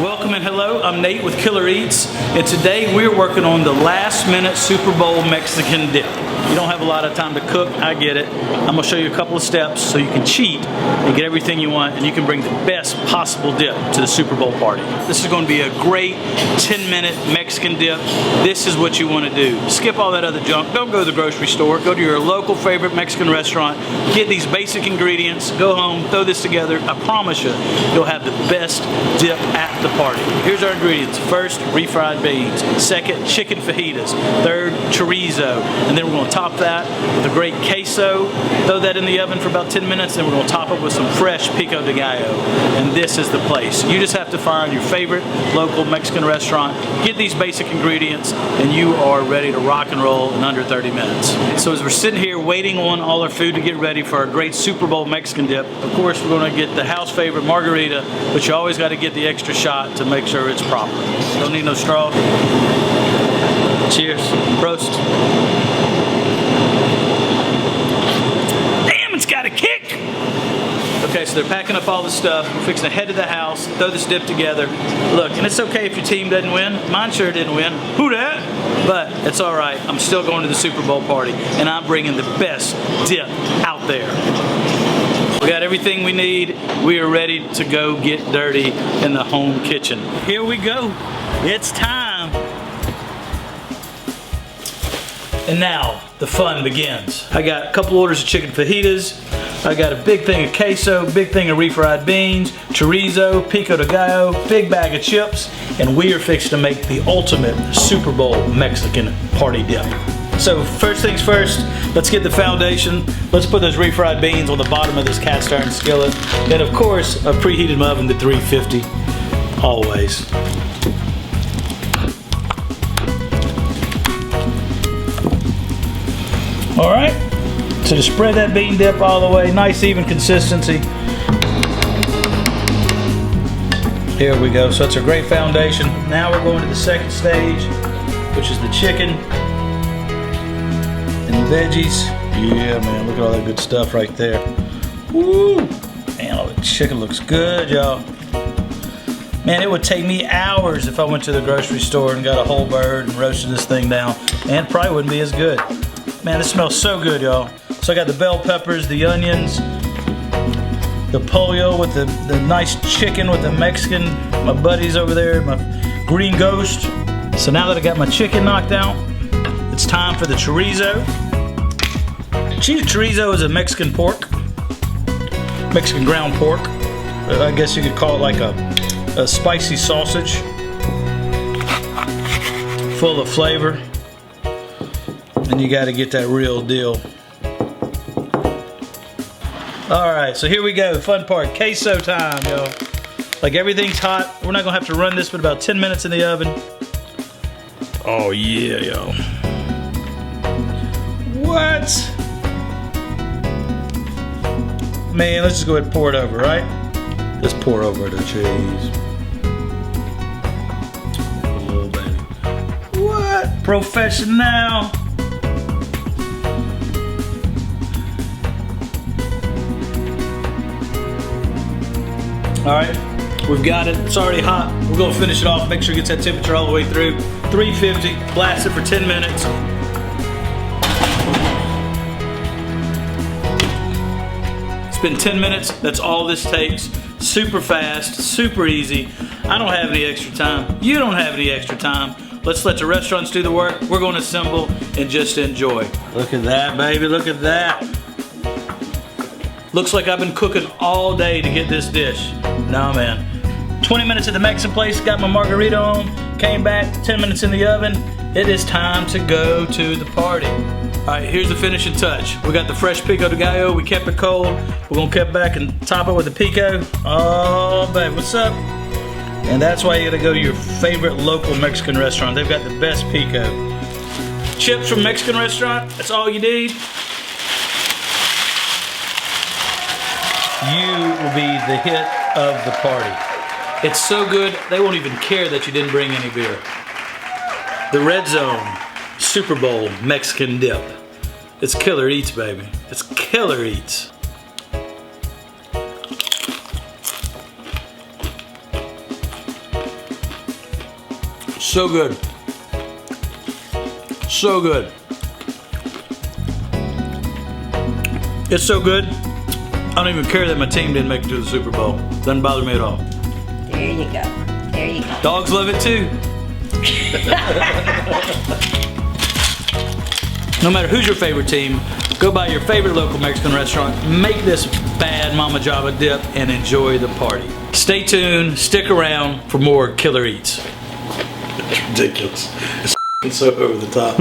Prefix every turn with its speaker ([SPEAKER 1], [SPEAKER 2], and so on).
[SPEAKER 1] Welcome and hello, I'm Nate with Killer Eats, and today we're working on the last minute Super Bowl Mexican dip. You don't have a lot of time to cook, I get it. I'm gonna show you a couple of steps so you can cheat and get everything you want and you can bring the best possible dip to the Super Bowl party. This is gonna be a great 10-minute Mexican dip. This is what you wanna do. Skip all that other junk, don't go to the grocery store, go to your local favorite Mexican restaurant, get these basic ingredients, go home, throw this together. I promise you, you'll have the best dip at the party. Here's our ingredients. First, refried beans. Second, chicken fajitas. Third, chorizo. And then we're gonna top that with a great queso. Throw that in the oven for about 10 minutes. Then we're gonna top it with some fresh pico de gallo. And this is the place. You just have to find your favorite local Mexican restaurant, get these basic ingredients, and you are ready to rock and roll in under 30 minutes. So as we're sitting here waiting on all our food to get ready for our great Super Bowl Mexican dip, of course we're gonna get the house favorite margarita, but you always gotta get the extra shot to make sure it's proper. Don't need no straw. Cheers. Prost. Damn, it's got a kick! Okay, so they're packing up all the stuff. We're fixing to head to the house, throw this dip together. Look, and it's okay if your team doesn't win. Mine sure didn't win. Who dat? But it's all right. I'm still going to the Super Bowl party, and I'm bringing the best dip out there. We got everything we need. We are ready to go get dirty in the home kitchen. Here we go. It's time. And now the fun begins. I got a couple orders of chicken fajitas. I got a big thing of queso, big thing of refried beans, chorizo, pico de gallo, big bag of chips, and we are fixing to make the ultimate Super Bowl Mexican party dip. So first things first, let's get the foundation. Let's put those refried beans on the bottom of this cast iron skillet. And of course, I've preheated my oven to 350, always. All right, so to spread that bean dip all the way, nice even consistency. Here we go, so it's a great foundation. Now we're going to the second stage, which is the chicken. And the veggies. Yeah, man, look at all that good stuff right there. Woo! Man, all the chicken looks good, y'all. Man, it would take me hours if I went to the grocery store and got a whole bird and roasted this thing down. And it probably wouldn't be as good. Man, this smells so good, y'all. So I got the bell peppers, the onions, the pollo with the nice chicken with the Mexican, my buddies over there, my green ghost. So now that I got my chicken knocked out, it's time for the chorizo. Chorizo is a Mexican pork, Mexican ground pork. I guess you could call it like a spicy sausage, full of flavor. And you got to get that real deal. All right, so here we go. Fun part, queso time, y'all. Like everything's hot. We're not gonna have to run this but about 10 minutes in the oven. Oh yeah, y'all. What? Man, let's just go ahead and pour it over, right? Just pour over the cheese. A little bit. What? Professional. All right, we've got it. It's already hot. We're gonna finish it off. Make sure it gets that temperature all the way through. 350, blast it for 10 minutes. It's been 10 minutes. That's all this takes. Super fast, super easy. I don't have any extra time. You don't have any extra time. Let's let the restaurants do the work. We're gonna assemble and just enjoy. Look at that, baby, look at that. Looks like I've been cooking all day to get this dish. Nah, man. 20 minutes at the Mexican place, got my margarita on, came back, 10 minutes in the oven. It is time to go to the party. All right, here's the finishing touch. We got the fresh pico de gallo. We kept it cold. We're gonna keep back and top it with the pico. Oh, babe, what's up? And that's why you gotta go to your favorite local Mexican restaurant. They've got the best pico. Chips from Mexican restaurant, that's all you need. You will be the hit of the party. It's so good, they won't even care that you didn't bring any beer. The Red Zone Super Bowl Mexican dip. It's Killer Eats, baby. It's Killer Eats. So good. So good. It's so good, I don't even care that my team didn't make it to the Super Bowl. Doesn't bother me at all.
[SPEAKER 2] There you go. There you go.
[SPEAKER 1] Dogs love it too. No matter who's your favorite team, go by your favorite local Mexican restaurant, make this bad Mama Java dip, and enjoy the party. Stay tuned, stick around for more Killer Eats.
[SPEAKER 3] It's ridiculous. It's so over the top.